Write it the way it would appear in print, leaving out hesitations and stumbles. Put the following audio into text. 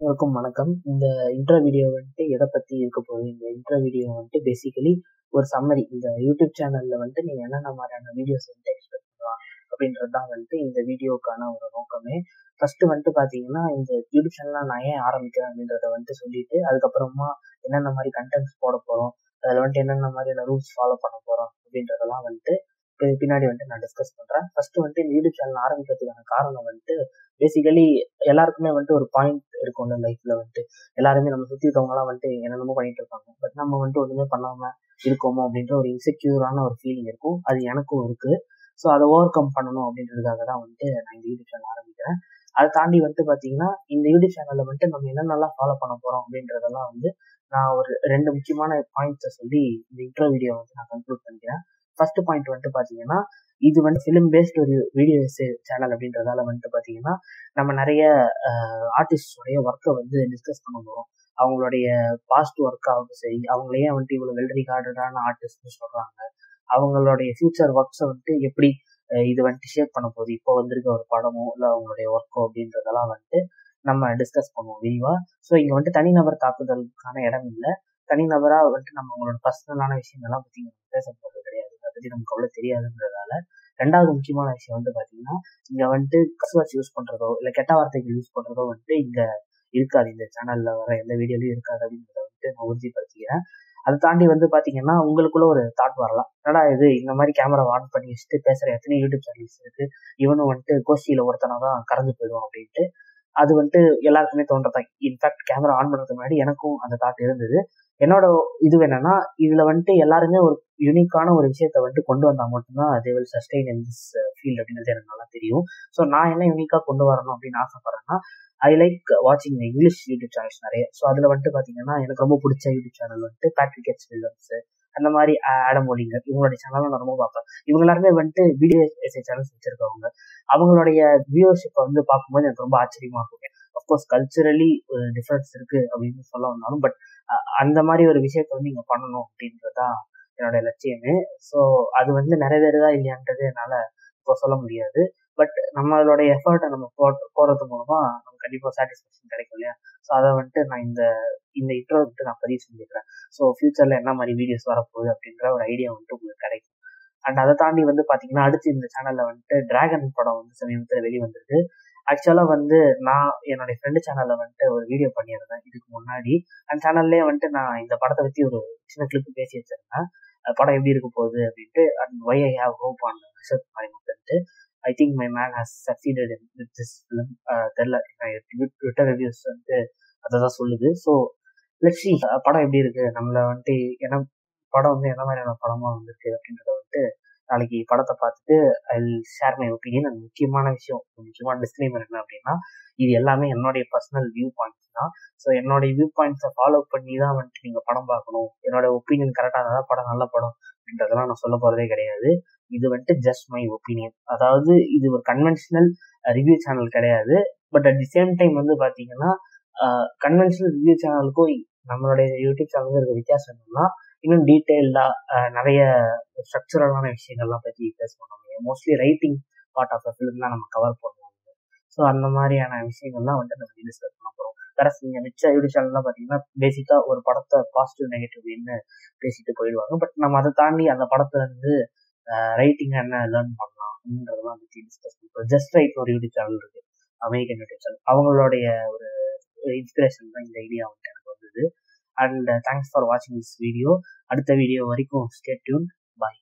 எல்லாருக்கும் வணக்கம். இந்த இன்ட்ரோ வீடியோ எதை பத்தி இருக்க போகுது? இந்த இன்ட்ரோ வீடியோ பேசிக்கலி ஒரு சம்மரி. இந்த யூடியூப் சேனல்ல நீங்க என்னென்ன மாதிரியான வீடியோஸ் எக்ஸ்பெக்ட் பண்ணலாம் அப்படின்றது தான் இந்த வீடியோக்கான ஒரு நோக்கமே. ஃபர்ஸ்ட் பாத்தீங்கன்னா, இந்த யூடியூப் சேனல்ல நான் ஏன் ஆரம்பிக்கிறேன் அப்படின்றத சொல்லிட்டு, அதுக்கப்புறமா என்னென்ன மாதிரி கண்டென்ட்ஸ் போட போறோம், அதுல என்னென்ன மாதிரியான ரூல்ஸ் ஃபாலோ பண்ண போறோம் அப்படின்றதெல்லாம் பின்னாடி நான் டிஸ்கஸ் பண்றேன். ஃபர்ஸ்ட் இந்த யூடியூப் சேனல் ஆரம்பிக்கிறதுக்கான காரணம் பேசிக்கலி எல்லாருக்குமே ஒரு பாயிண்ட் இருக்கும்ல லைஃப்ல எல்லாருமே நம்ம சுத்தி இருக்கவங்க எல்லாம் என்னென்னமோ பண்ணிட்டு இருப்பாங்க. பட் நம்ம ஒண்ணுமே பண்ணாம இருக்கோமோ அப்படின்ற ஒரு இன்செக்யூரான ஒரு ஃபீலிங் இருக்கும். அது எனக்கும் இருக்கு. ஸோ அதை ஓவர் கம் பண்ணணும் அப்படின்றதுக்காக தான் நான் இந்த யூடியூப் சேனல் ஆரம்பிக்கிறேன். அதை தாண்டி பாத்தீங்கன்னா, இந்த யூடியூப் சேனல்ல நம்ம என்னென்னலாம் ஃபாலோ பண்ண போறோம் அப்படின்றதெல்லாம் நான் ஒரு 2 முக்கியமான பாயிண்ட்ஸை சொல்லி இந்த இன்ட்ரோ வீடியோ நான் கன்க்ளூட் பண்ணிக்கிறேன். ஃபர்ஸ்ட் பாயிண்ட் பாத்தீங்கன்னா, இது ஃபிலிம் பேஸ்ட் ஒரு வீடியோ சேனல் அப்படின்றதால பாத்தீங்கன்னா, நம்ம நிறைய ஆர்டிஸ்டோடைய ஒர்க்கை டிஸ்கஸ் பண்ண போறோம். அவங்களுடைய பாஸ்ட் ஒர்க்காகவும் சரி, அவங்களையே இவ்வளவு வெல் ரிகார்டடான ஆர்டிஸ்ட்னு சொல்றாங்க, அவங்களுடைய ஃபியூச்சர் ஒர்க்ஸை எப்படி இது ஷேப் பண்ண போகுது, இப்போ வந்திருக்க ஒரு படமோ இல்லை அவங்களுடைய ஒர்க்கோ அப்படின்றதெல்லாம் நம்ம டிஸ்கஸ் பண்ணுவோம் விரிவா. ஸோ இங்க தனிநபர் தாக்குதலுக்கான இடம் இல்லை. தனிநபரா நம்ம அவங்களோட பர்சனலான விஷயங்கள்லாம் பத்தி பேச போறது கிடையாது. அதை பத்தி நமக்கு அவ்வளவு தெரியாதுன்றதால. ரெண்டாவது முக்கியமான விஷயம் பாத்தீங்கன்னா, இங்க கஸ்வர்ட்ஸ் யூஸ் பண்றதோ இல்ல கெட்ட வார்த்தைகள் யூஸ் பண்றதோ இங்க இருக்காது. இந்த சேனல்ல வர எந்த வீடியோலயும் இருக்காது அப்படின்றத நான் உறுதிப்படுத்திக்கிறேன். அதை தாண்டி பாத்தீங்கன்னா, உங்களுக்குள்ள ஒரு தாட் வரலாம், என்னடா இது இந்த மாதிரி கேமரா ஆன் பண்ணி வச்சுட்டு பேசுற எத்தனை யூடியூப் சேனல்ஸ் இருக்கு, இவனும் கோஷ்டியில ஒருத்தனாதான் கறந்து போயிடுவான் அப்படின்ட்டு. அது எல்லாருக்குமே தோன்றதான். இன்ஃபேக்ட் கேமரா ஆன் பண்றதுக்கு முன்னாடி எனக்கும் அந்த தாட் இருந்தது. என்னோட இது என்னன்னா, இதுல எல்லாருமே ஒரு யூனிக்கான ஒரு விஷயத்த கொண்டு வந்தா மட்டும்தான் they will sustain in this field அப்படின்றது எனக்கு நல்லா தெரியும். ஸோ நான் என்ன யூனிக்கா கொண்டு வரணும் அப்படின்னு ஆசைப்படுறேன்னா, ஐ லைக் வாட்சிங் இங்கிலீஷ் யூடியூப் சேனல்ஸ் நிறைய. ஸோ அதுல பாத்தீங்கன்னா, எனக்கு ரொம்ப பிடிச்ச YouTube channel Patrick H Williams, அந்த மாதிரி ஆடம் ஒலிங்கர், இவங்களுடைய சேனலும் நான் ரொம்ப பார்ப்பேன். இவங்க எல்லாருமே வீடியோ எஸ்ஏ சேனல்ஸ் வச்சிருக்கவங்க. அவங்களுடைய வியூவர்ஷிப்பை பார்க்கும்போது எனக்கு ரொம்ப ஆச்சரியமா இருக்கும். அப்கோர்ஸ் கல்ச்சரலி ஒரு டிஃபரன்ஸ் இருக்கு அப்படின்னு சொல்ல வந்தாலும், பட் அந்த மாதிரி ஒரு விஷயத்த இங்க பண்ணணும் அப்படின்றதுதான் என்னோட லட்சியமே. ஸோ அது நிறைவேறுதா இல்லையான்றது என்னால இப்போ சொல்ல முடியாது. பட் நம்மளுடைய எஃபர்ட்டை நம்ம போடுறது மூலமா நமக்கு கண்டிப்பா சாட்டிஸ்பேக்ஷன் கிடைக்கும் இல்லையா? ஸோ அதை நான் இந்த இன்ட்ரோ நான் பதிவு செஞ்சுக்கிறேன். ஸோ ஃபியூச்சர்ல என்ன மாதிரி வீடியோஸ் வரப்போகுது அப்படின்ற ஒரு ஐடியா உங்களுக்கு கிடைக்கும். அண்ட் அதை தாண்டி பாத்தீங்கன்னா, அடுத்து இந்த சேனல்ல டிராகன் படம் சமீபத்தில் வெளிவந்திருக்கு. ஆக்சுவலா நான் என்னுடைய ஃப்ரெண்டு சேனல்ல ஒரு வீடியோ பண்ணியிருந்தேன் இதுக்கு முன்னாடி. அந்த சேனல்லே நான் இந்த படத்தை பத்தி ஒரு சின்ன கிளிப் பேசி வச்சிருந்தேன். படம் எப்படி இருக்க போகுது அப்படின்ட்டு. And why I have hope on Rishab Manimuthu. I think my man has succeeded in with this film. தெரியல, ட்விட்டர் ரிவ்யூஸ் அதான் சொல்லுது. ஸோ லெட்ஸ் சி படம் எப்படி இருக்கு, நம்மள என்ன படம் என்ன மாதிரியான படமா வந்திருக்கு அப்படின்றத நாளைக்கு படத்தை பார்த்துட்டு I will share my opinion. And முக்கியமான விஷயம், முக்கியமான டிஸ்க்ளைமர் என்ன அப்படின்னா, இது எல்லாமே என்னுடைய பர்சனல் வியூ பாயிண்ட்ஸ் தான். ஸோ என்னுடைய வியூ பாயிண்ட்ஸை ஃபாலோ பண்ணி தான் நீங்க படம் பார்க்கணும், என்னோட ஒப்பீனியன் கரெக்டாக இருந்தால் படம் நல்ல படம் அப்படின்றதெல்லாம் நான் சொல்ல போறதே கிடையாது. இது ஜஸ்ட் மை ஒப்பீனியன். அதாவது இது ஒரு கன்வென்ஷனல் ரிவ்யூ சேனல் கிடையாது. But at the same time பாத்தீங்கன்னா, கன்வென்ஷனல் ரிவ்யூ சேனலுக்கும் நம்மளுடைய யூடியூப் சேனலுக்கும் இருக்க வித்தியாசம் என்னன்னா, இன்னும் டீட்டெயில்டா நிறைய ஸ்ட்ரக்சரலான விஷயங்கள்லாம் பற்றி பேசணும். Mostly writing part of the film தான் நம்ம கவர் பண்ணுவோம். ஸோ அந்த மாதிரியான விஷயங்கள்லாம் நம்ம டிஸ்கஸ் பண்ண போகிறோம். வேற நீங்க மிச்ச யூடியூப் சேனல்லாம் பார்த்தீங்கன்னா, பேசிக்கா ஒரு படத்தை பாசிட்டிவ் நெகட்டிவ்னு பேசிட்டு போயிடுவாங்க. பட் நம்ம அதை தாண்டி அந்த படத்துல இருந்து ரைட்டிங் என்ன லேர்ன் பண்ணலாம் அப்படின்றதெல்லாம் பற்றி டிஸ்கஸ் பண்ணுறோம். ஜஸ்ட் ரைட் ஒரு யூடியூப் சேனல் இருக்கு, அமெரிக்கன் யூடியூப் சேனல். அவங்களுடைய ஒரு இன்ஸ்பிரேஷன் தான் இந்த ஐடியா எனக்கு வந்தது. And thanks for watching this video. அடுத்த வீடியோ வரைக்கும் stay tuned. Bye.